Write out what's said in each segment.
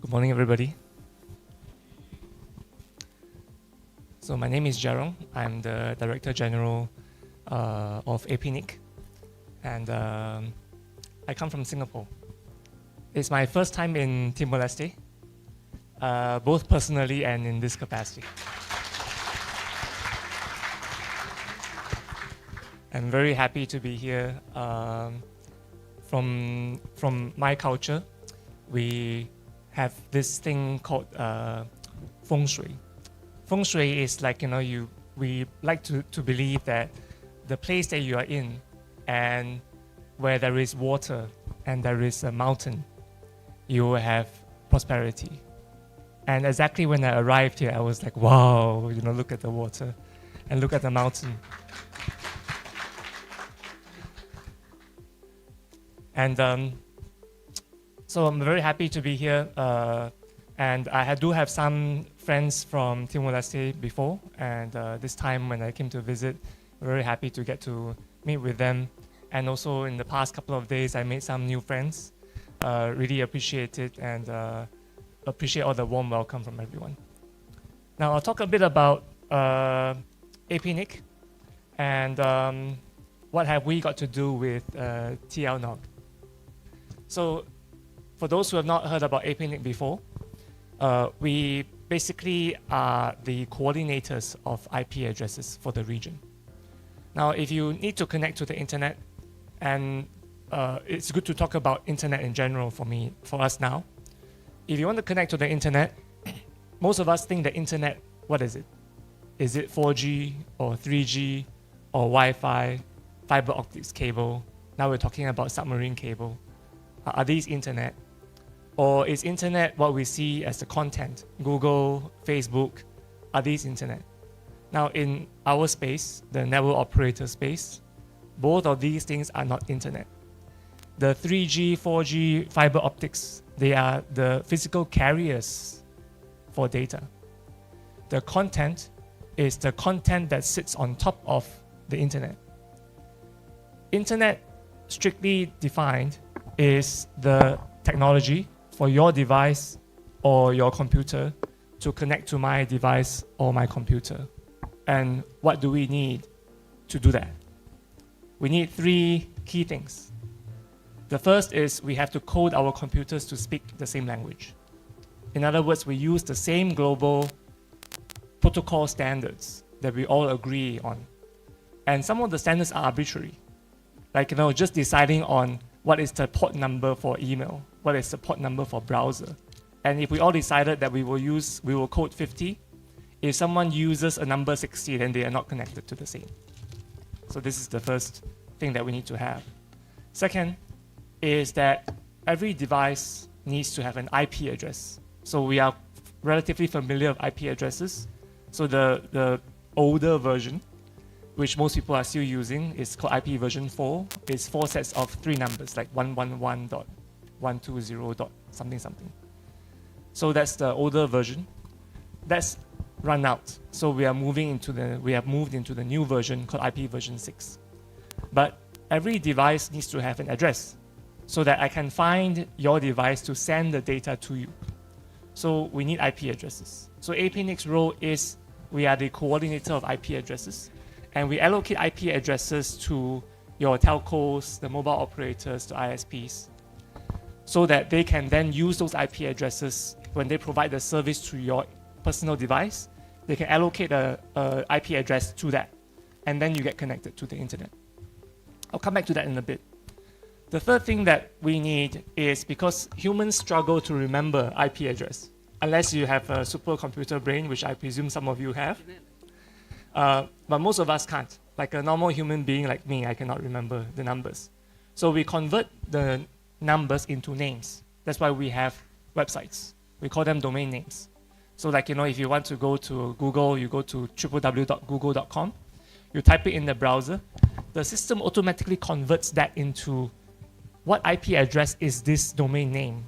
Good morning, everybody. So my name is Jarong. I'm the Director General of APNIC, and I come from Singapore. It's my first time in Timor-Leste, both personally and in this capacity. I'm very happy to be here. From my culture, we have this thing called feng shui. Feng shui is like, we like to believe that the place that you are in and where there is water and there is a mountain, you will have prosperity. And exactly when I arrived here, I was like, wow, look at the water and look at the mountain. And so I'm very happy to be here. And I do have some friends from Timor-Leste before. And this time when I came to visit, I'm very happy to get to meet with them. And also in the past couple of days, I made some new friends. Really appreciate it and appreciate all the warm welcome from everyone. Now I'll talk a bit about APNIC and what have we got to do with TLNOG. So for those who have not heard about APNIC before, we basically are the coordinators of IP addresses for the region. Now, if you need to connect to the internet, and it's good to talk about internet in general for us now. If you want to connect to the internet, most of us think the internet, what is it? Is it 4G or 3G or Wi-Fi, fiber optics cable? Now we're talking about submarine cable. Are these internet? Or is internet what we see as the content? Google, Facebook, are these internet? Now in our space, the network operator space, both of these things are not internet. The 3G, 4G, fiber optics, they are the physical carriers for data. The content is the content that sits on top of the internet. Internet, strictly defined, is the technology for your device or your computer to connect to my device or my computer. And what do we need to do that? We need three key things. The first is we have to code our computers to speak the same language. In other words, we use the same global protocol standards that we all agree on. And some of the standards are arbitrary. Like, just deciding on what is the port number for email, what is the port number for browser. And if we all decided that we will code 50, if someone uses a number 60, then they are not connected to the same. So this is the first thing that we need to have. Second is that every device needs to have an IP address. So we are relatively familiar with IP addresses. So the older version, which most people are still using, is called IP version 4. It's 4 sets of 3 numbers, like 111.120. something. So that's the older version. That's run out. So we have moved into the new version called IP version 6. But every device needs to have an address so that I can find your device to send the data to you. So we need IP addresses. So APNIC's role is we are the coordinator of IP addresses. And we allocate IP addresses to your telcos, the mobile operators, the ISPs, so that they can then use those IP addresses when they provide the service to your personal device. They can allocate a IP address to that, and then you get connected to the internet. I'll come back to that in a bit. The third thing that we need is, because humans struggle to remember IP address, unless you have a supercomputer brain, which I presume some of you have. But most of us can't. Like a normal human being like me, I cannot remember the numbers. So we convert the numbers into names. That's why we have websites. We call them domain names. So like, if you want to go to Google, you go to www.google.com, you type it in the browser, the system automatically converts that into what IP address is this domain name?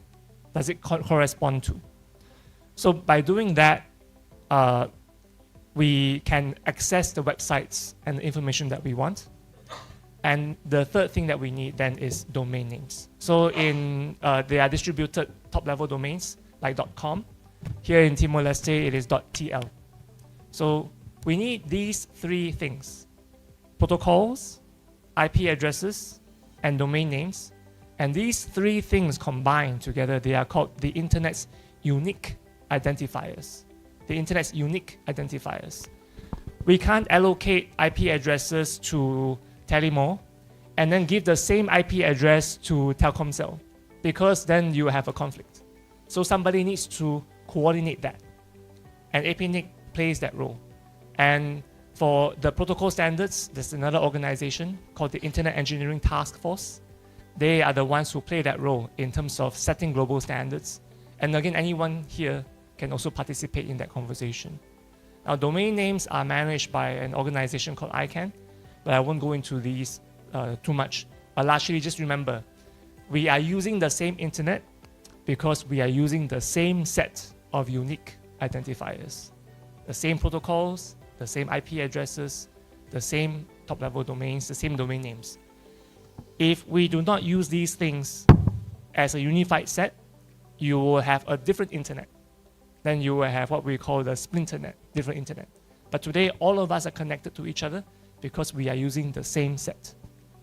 Does it correspond to? So by doing that, we can access the websites and the information that we want. And the third thing that we need then is domain names. So they are distributed top-level domains. like .com. Here in Timor-Leste, it is .tl. So we need these three things: protocols, IP addresses, and domain names. And these three things combined together, they are called the Internet's unique identifiers. The Internet's unique identifiers. We can't allocate IP addresses to Telemore and then give the same IP address to Telkomsel, because then you have a conflict. So somebody needs to coordinate that. And APNIC plays that role. And for the protocol standards, there's another organization called the Internet Engineering Task Force. They are the ones who play that role in terms of setting global standards. And again, anyone here can also participate in that conversation. Now, domain names are managed by an organization called ICANN, but I won't go into these too much. But largely, just remember, we are using the same internet because we are using the same set of unique identifiers. The same protocols, the same IP addresses, the same top-level domains, the same domain names. If we do not use these things as a unified set, you will have a different internet. Then you will have what we call the splinternet, different internet. But today, all of us are connected to each other because we are using the same set.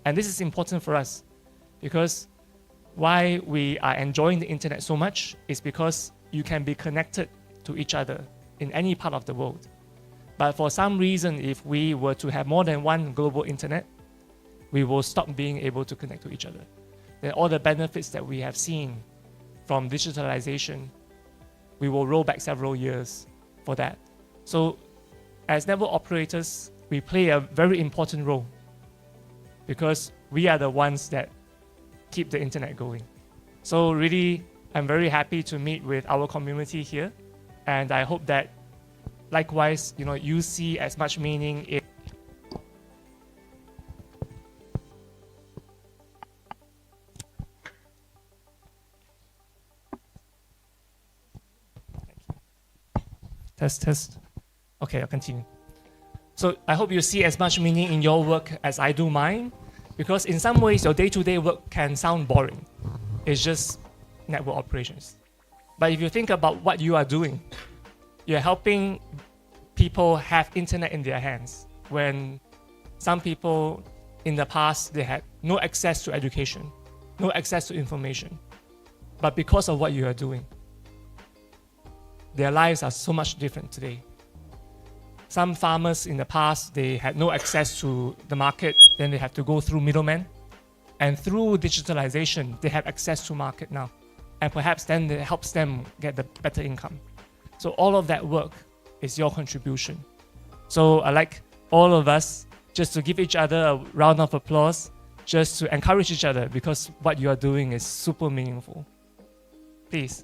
And this is important for us because why we are enjoying the internet so much is because you can be connected to each other in any part of the world. But for some reason, if we were to have more than one global internet, we will stop being able to connect to each other. Then all the benefits that we have seen from digitalization, we will roll back several years for that. So as network operators, we play a very important role because we are the ones that keep the internet going. So really, I'm very happy to meet with our community here. And I hope that likewise, you see as much meaning in Test. Okay, I'll continue. So I hope you see as much meaning in your work as I do mine, because in some ways your day-to-day work can sound boring. It's just network operations. But if you think about what you are doing, you're helping people have internet in their hands when some people in the past, they had no access to education, no access to information. But because of what you are doing, their lives are so much different today. Some farmers in the past, they had no access to the market, then they have to go through middlemen. And through digitalization, they have access to market now. And perhaps then it helps them get the better income. So all of that work is your contribution. So I'd like all of us just to give each other a round of applause, just to encourage each other, because what you are doing is super meaningful. Please.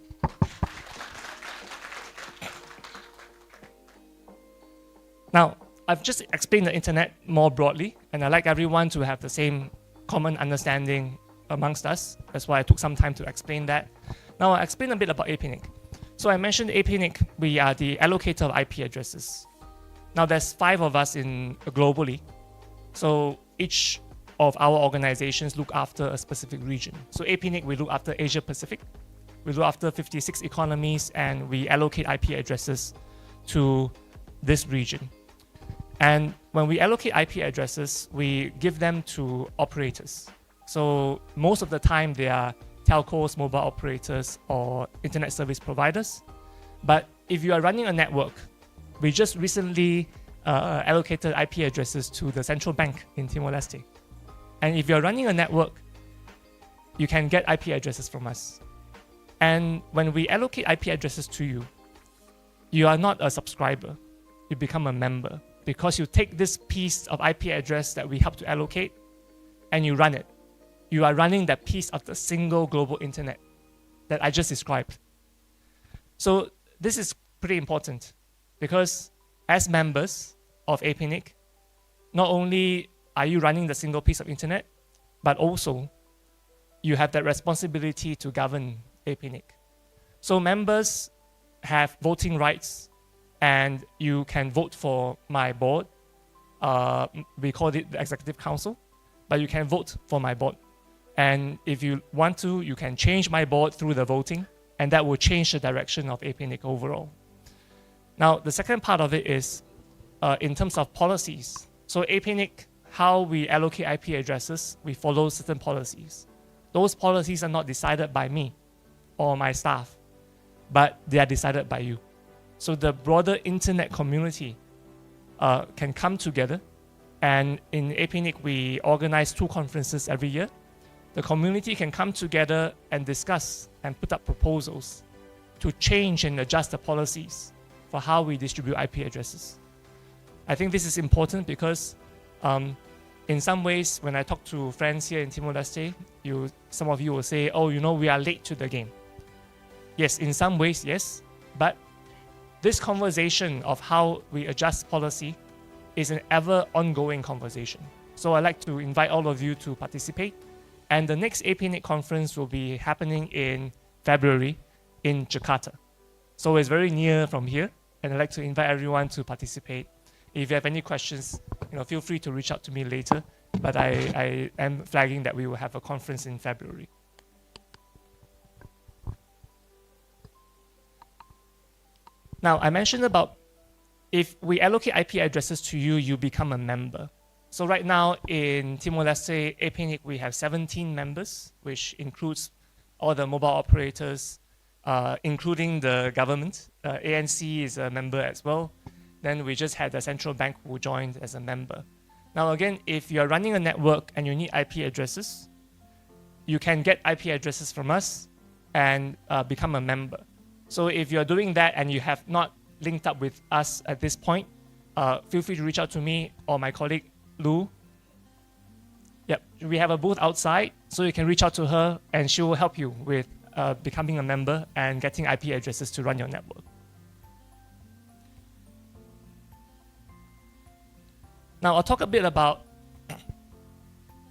Now, I've just explained the internet more broadly, and I'd like everyone to have the same common understanding amongst us. That's why I took some time to explain that. Now, I'll explain a bit about APNIC. So I mentioned APNIC, we are the allocator of IP addresses. Now, there's 5 of us globally. So each of our organizations look after a specific region. So APNIC, we look after Asia Pacific. We look after 56 economies, and we allocate IP addresses to this region. And when we allocate IP addresses, we give them to operators. So most of the time, they are telcos, mobile operators, or internet service providers. But if you are running a network, we just recently allocated IP addresses to the central bank in Timor-Leste. And if you're running a network, you can get IP addresses from us. And when we allocate IP addresses to you, you are not a subscriber. You become a member, because you take this piece of IP address that we help to allocate and you run it. You are running that piece of the single global internet that I just described. So this is pretty important, because as members of APNIC, not only are you running the single piece of internet, but also you have that responsibility to govern APNIC. So members have voting rights, and you can vote for my board. We call it the Executive Council, but you can vote for my board. And if you want to, you can change my board through the voting. and that will change the direction of APNIC overall. Now, the second part of it is in terms of policies. So APNIC, how we allocate IP addresses, we follow certain policies. Those policies are not decided by me or my staff, but they are decided by you. So the broader internet community can come together, and in APNIC we organize 2 conferences every year. The community can come together and discuss and put up proposals to change and adjust the policies for how we distribute IP addresses. I think this is important because in some ways, when I talk to friends here in Timor-Leste, some of you will say, oh, we are late to the game. Yes, in some ways, yes, but this conversation of how we adjust policy is an ever ongoing conversation. So I'd like to invite all of you to participate. And the next APNIC conference will be happening in February in Jakarta. So it's very near from here, and I'd like to invite everyone to participate. If you have any questions, feel free to reach out to me later, but I am flagging that we will have a conference in February. Now, I mentioned about if we allocate IP addresses to you, you become a member. So right now in Timor-Leste, APNIC, we have 17 members, which includes all the mobile operators, including the government. ANC is a member as well. Then we just had the central bank who joined as a member. Now again, if you're running a network and you need IP addresses, you can get IP addresses from us and become a member. So if you're doing that and you have not linked up with us at this point, feel free to reach out to me or my colleague, Lou. Yep, we have a booth outside, so you can reach out to her and she will help you with becoming a member and getting IP addresses to run your network. Now, I'll talk a bit about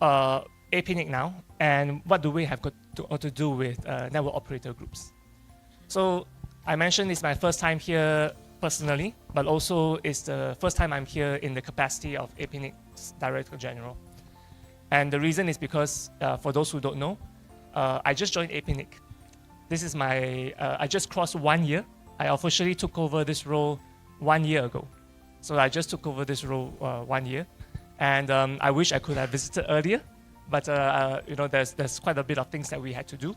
APNIC now, and what do we have got to do with network operator groups. So I mentioned it's my first time here personally, but also it's the first time I'm here in the capacity of APNIC's Director General. And the reason is because, for those who don't know, I just joined APNIC. This is I just crossed 1 year. I officially took over this role 1 year ago. So I just took over this role 1 year. And I wish I could have visited earlier, but there's quite a bit of things that we had to do,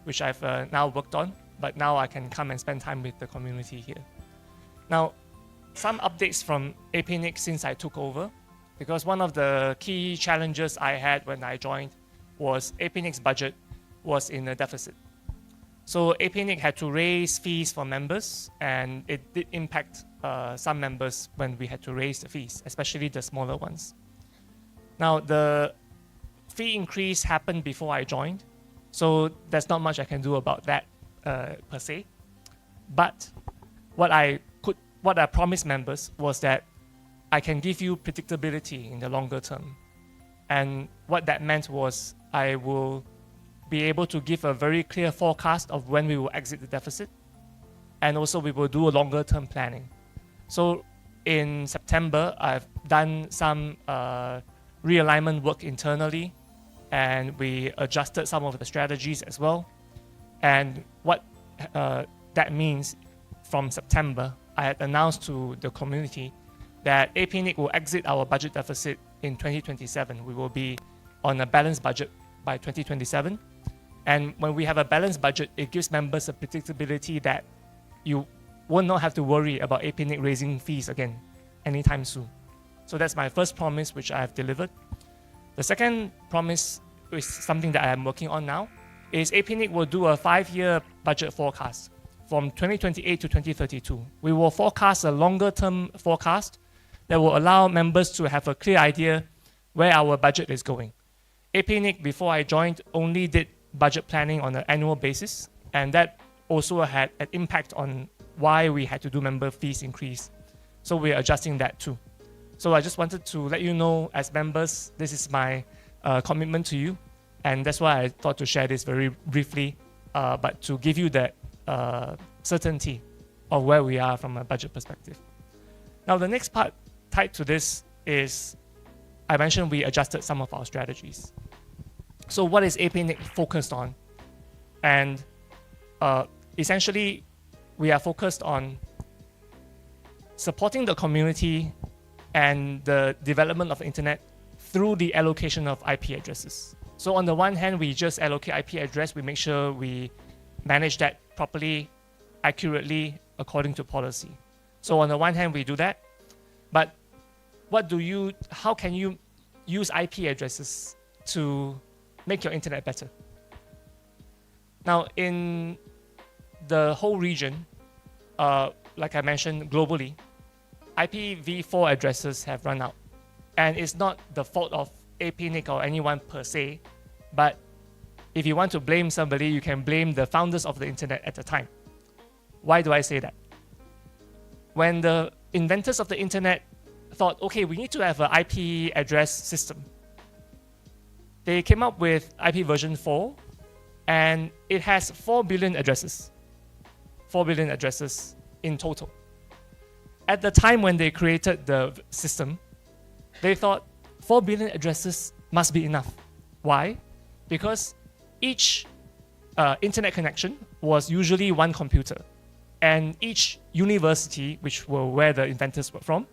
which I've now worked on, but now I can come and spend time with the community here. Now, some updates from APNIC since I took over, because one of the key challenges I had when I joined was APNIC's budget was in a deficit. So APNIC had to raise fees for members, and it did impact some members when we had to raise the fees, especially the smaller ones. Now, the fee increase happened before I joined, so there's not much I can do about that per se. But what I promised members was that I can give you predictability in the longer term. And what that meant was I will be able to give a very clear forecast of when we will exit the deficit. And also we will do a longer term planning. So in September, I've done some realignment work internally, and we adjusted some of the strategies as well. And what that means, from September, I had announced to the community that APNIC will exit our budget deficit in 2027. We will be on a balanced budget by 2027. And when we have a balanced budget, it gives members a predictability that you will not have to worry about APNIC raising fees again anytime soon. So that's my first promise, which I have delivered. The second promise is something that I am working on now, is APNIC will do a 5-year budget forecast from 2028 to 2032. We will forecast a longer term forecast that will allow members to have a clear idea where our budget is going. APNIC, before I joined, only did budget planning on an annual basis, and that also had an impact on why we had to do member fees increase. So we're adjusting that too. So I just wanted to let you know, as members, this is my commitment to you, and that's why I thought to share this very briefly, but to give you that certainty of where we are from a budget perspective. Now, the next part tied to this is, I mentioned we adjusted some of our strategies. So what is APNIC focused on? And essentially, we are focused on supporting the community and the development of the internet through the allocation of IP addresses. So on the one hand, we just allocate IP address. We make sure we manage that properly, accurately, according to policy. So on the one hand, we do that. But how can you use IP addresses to make your internet better? Now, in the whole region, like I mentioned, globally, IPv4 addresses have run out. And it's not the fault of APNIC or anyone per se, but if you want to blame somebody, you can blame the founders of the internet at the time. Why do I say that? When the inventors of the internet thought, okay, we need to have an IP address system, they came up with IP version 4, and it has 4 billion addresses. 4 billion addresses in total. At the time when they created the system, they thought 4 billion addresses must be enough. Why? Because each internet connection was usually one computer. And each university, which were where the inventors were from,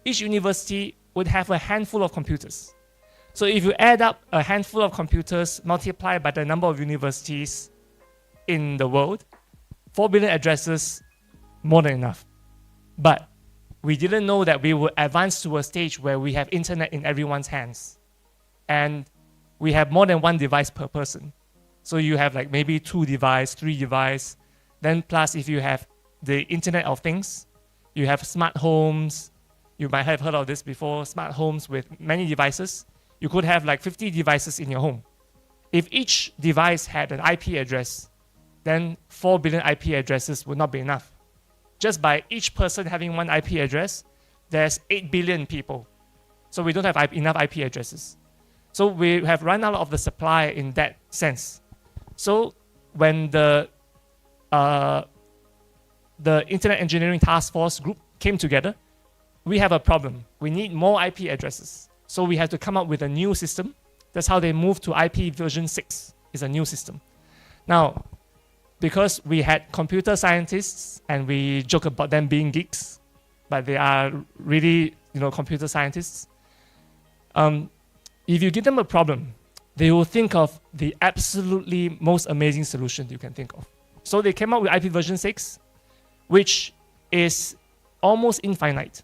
each university would have a handful of computers. So if you add up a handful of computers multiplied by the number of universities in the world, 4 billion addresses, more than enough. But we didn't know that we would advance to a stage where we have internet in everyone's hands. And we have more than one device per person. So you have like maybe 2 devices, 3 devices. Then plus if you have the Internet of Things, you have smart homes. You might have heard of this before, smart homes with many devices. You could have like 50 devices in your home. If each device had an IP address, then 4 billion IP addresses would not be enough. Just by each person having one IP address, there's 8 billion people. So we don't have enough IP addresses. So we have run out of the supply in that sense. So when the Internet Engineering Task Force group came together, we have a problem. We need more IP addresses. So we have to come up with a new system. That's how they moved to IP version 6. It's a new system. Now, because we had computer scientists and we joke about them being geeks, but they are really, computer scientists. If you give them a problem, they will think of the absolutely most amazing solution you can think of. So they came up with IP version 6, which is almost infinite.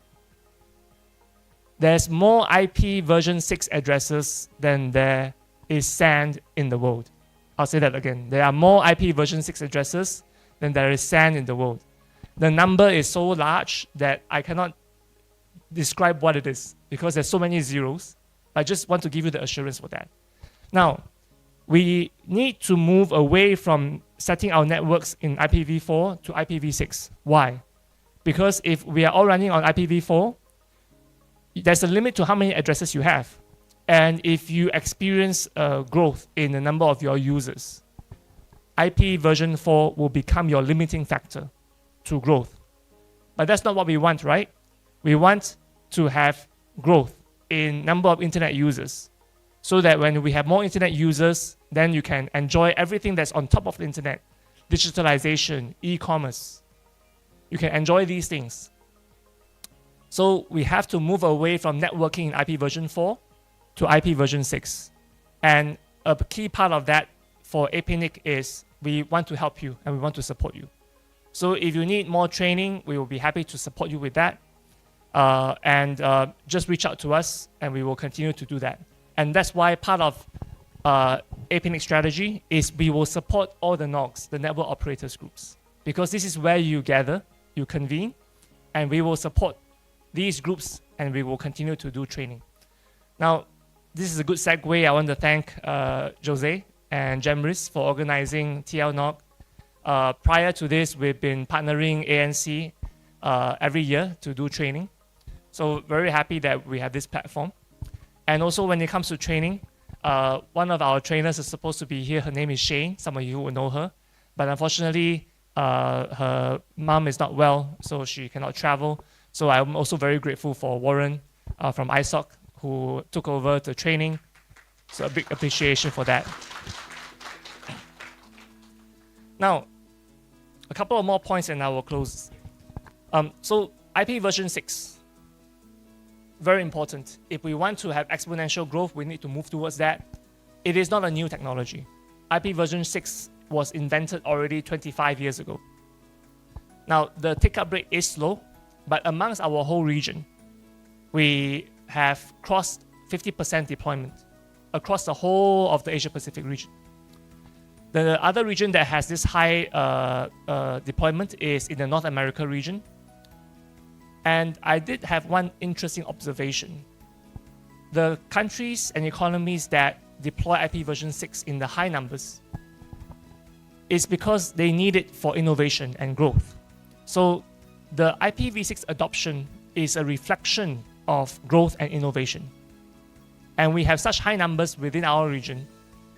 There's more IP version 6 addresses than there is sand in the world. I'll say that again. There are more IP version 6 addresses than there is sand in the world. The number is so large that I cannot describe what it is because there's so many zeros. I just want to give you the assurance for that. Now, we need to move away from setting our networks in IPv4 to IPv6. Why? Because if we are all running on IPv4, there's a limit to how many addresses you have. And if you experience growth in the number of your users, IP version 4 will become your limiting factor to growth. But that's not what we want, right? We want to have growth in number of internet users so that when we have more internet users, then you can enjoy everything that's on top of the internet, digitalization, e-commerce. You can enjoy these things. So we have to move away from networking in IP version 4 to IP version 6. And a key part of that for APNIC is we want to help you and we want to support you. So if you need more training, we will be happy to support you with that. Just reach out to us and we will continue to do that. And that's why part of APNIC strategy is we will support all the NOGs, the network operators groups, because this is where you gather, you convene, and we will support these groups and we will continue to do training. Now, this is a good segue. I want to thank Jose and Jemris for organizing TLNOG. Prior to this, we've been partnering ANC every year to do training. So very happy that we have this platform. And also when it comes to training, one of our trainers is supposed to be here. Her name is Shane. Some of you will know her. But unfortunately, her mom is not well, so she cannot travel. So I'm also very grateful for Warren from ISOC, who took over the training. So a big appreciation for that. Now, A couple of more points and I will close. So IP version 6, very important. If we want to have exponential growth, we need to move towards that. It is not a new technology. IP version 6 was invented already 25 years ago. Now, the take-up rate is slow, but amongst our whole region, we have crossed 50% deployment across the whole of the Asia-Pacific region. The other region that has this high deployment is in the North America region. And I did have one interesting observation. The countries and economies that deploy IP version 6 in the high numbers is because they need it for innovation and growth. So the IPv6 adoption is a reflection of growth and innovation. And we have such high numbers within our region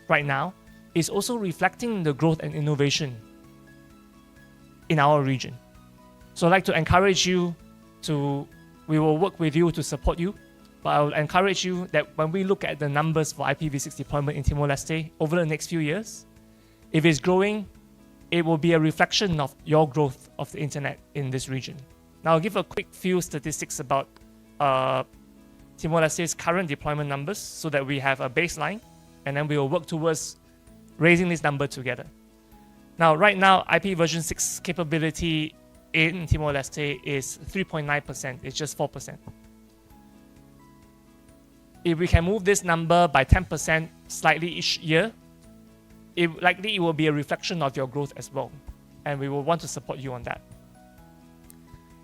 right now is also reflecting the growth and innovation in our region. So I'd like to encourage you we will work with you to support you, but I will encourage you that when we look at the numbers for IPv6 deployment in Timor-Leste over the next few years, if it's growing, it will be a reflection of your growth of the internet in this region. Now I'll give a quick few statistics about Timor-Leste's current deployment numbers so that we have a baseline, and then we will work towards raising this number together. Now, right now, IP version 6 capability in Timor-Leste is 3.9%. It's just 4%. If we can move this number by 10% slightly each year, it will be a reflection of your growth as well. And we will want to support you on that.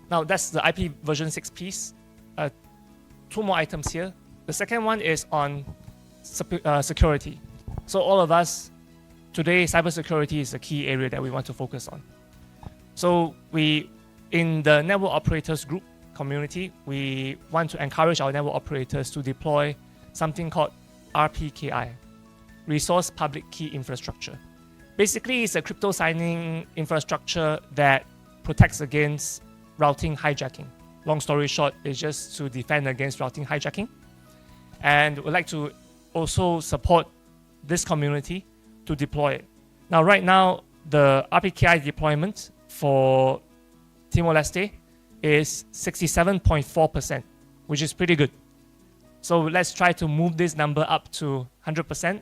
Now, that's the IP version 6 piece. Two more items here. The second one is on security. So all of us, today, cybersecurity is a key area that we want to focus on. So in the network operators group community, we want to encourage our network operators to deploy something called RPKI, Resource Public Key Infrastructure. Basically, it's a crypto signing infrastructure that protects against routing hijacking. Long story short, it's just to defend against routing hijacking. And we'd like to also support this community to deploy it. Now, right now, the RPKI deployment for Timor-Leste is 67.4%, which is pretty good. So let's try to move this number up to 100%.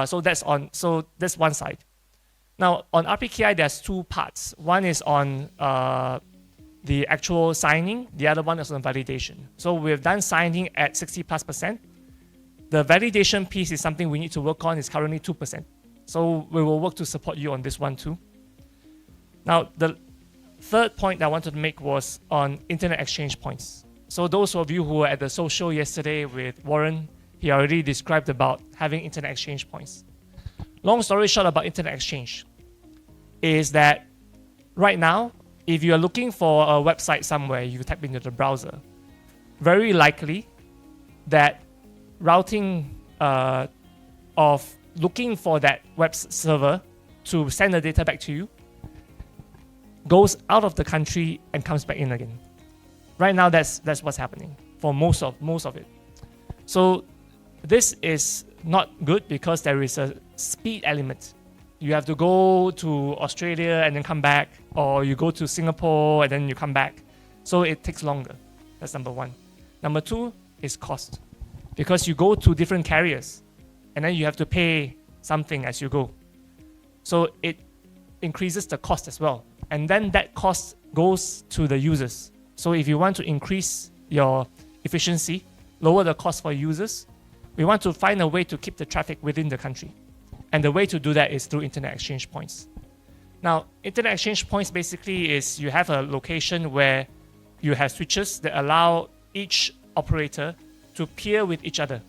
So that's one side. Now, on RPKI, there's two parts. One is on the actual signing. The other one is on validation. So we've done signing at 60+%. The validation piece is something we need to work on. It's currently 2%. So we will work to support you on this one too. Now, the third point I wanted to make was on internet exchange points. So those of you who were at the social yesterday with Warren, he already described about having internet exchange points. Long story short about internet exchange is that right now, if you are looking for a website somewhere, you type into the browser, very likely that routing of looking for that web server to send the data back to you goes out of the country and comes back in again. Right now, that's what's happening for most of it. So this is not good because there is a speed element. You have to go to Australia and then come back, or you go to Singapore and then you come back. So it takes longer. That's number one. Number two is cost, because you go to different carriers and then you have to pay something as you go. So it increases the cost as well. And then that cost goes to the users. So if you want to increase your efficiency, lower the cost for users, we want to find a way to keep the traffic within the country. And the way to do that is through internet exchange points. Now, internet exchange points basically is you have a location where you have switches that allow each operator to peer with each other.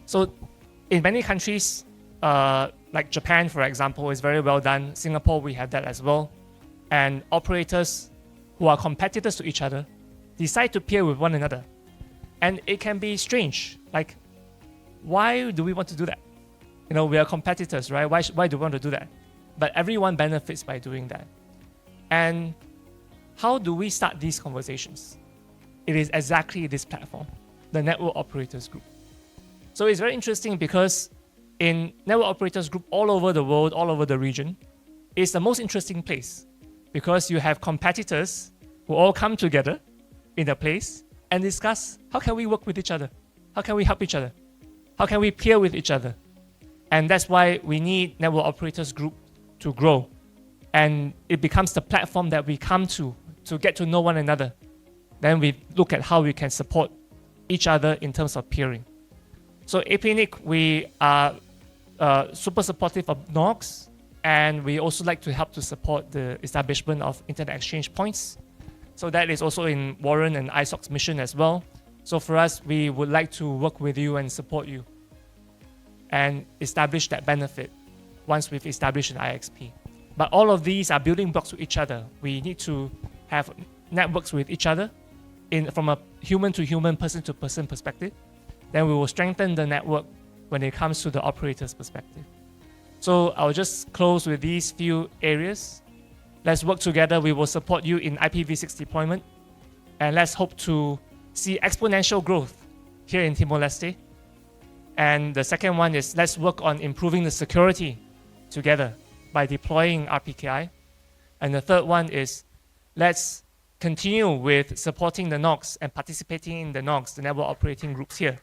So in many countries, like Japan, for example, is very well done. Singapore, we have that as well. And operators who are competitors to each other decide to peer with one another. And it can be strange. Like, why do we want to do that? You know, we are competitors, right? Why do we want to do that? But everyone benefits by doing that. And how do we start these conversations? It is exactly this platform, the Network Operators Group. So it's very interesting because in Network Operators Group all over the world, all over the region, is the most interesting place because you have competitors who all come together in a place and discuss how can we work with each other? How can we help each other? How can we peer with each other? And that's why we need Network Operators Group to grow. And it becomes the platform that we come to get to know one another. Then we look at how we can support each other in terms of peering. So APNIC, we are super supportive of NOGs, and we also like to help to support the establishment of internet exchange points. So that is also in Warren and ISOC's mission as well. So for us, we would like to work with you and support you and establish that benefit once we've established an IXP. But all of these are building blocks with each other. We need to have networks with each other from a human-to-human, person-to-person perspective. Then we will strengthen the network when it comes to the operator's perspective. So I'll just close with these few areas. Let's work together. We will support you in IPv6 deployment. And let's hope to see exponential growth here in Timor-Leste. And the second one is let's work on improving the security together by deploying RPKI. And the third one is let's continue with supporting the NOGs and participating in the NOGs, the network operating groups here.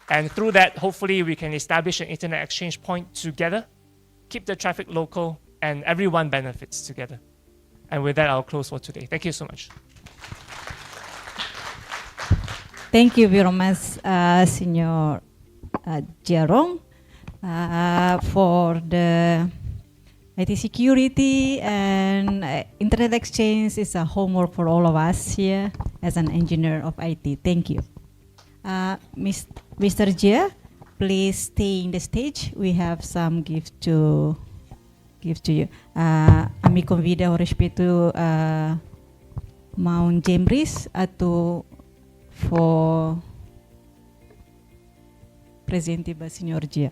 And through that, hopefully we can establish an internet exchange point together, keep the traffic local, and everyone benefits together. And with that, I'll close for today. Thank you so much. Thank you very much, Senior Jerong, for the IT security and internet exchange is a homework for all of us here as an engineer of IT. Thank you. Mr. Jia, please stay in the stage. We have some gift to give to you. Kami convida o respeito Mount Jembris atau for presente ba Senhor Jia.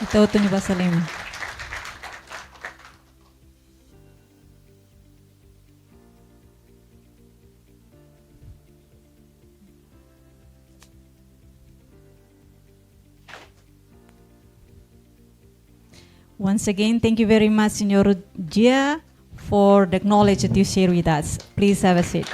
Ito ni Basalim. Once again, thank you very much, Senor Jia, for the knowledge that you share with us. Please have a seat.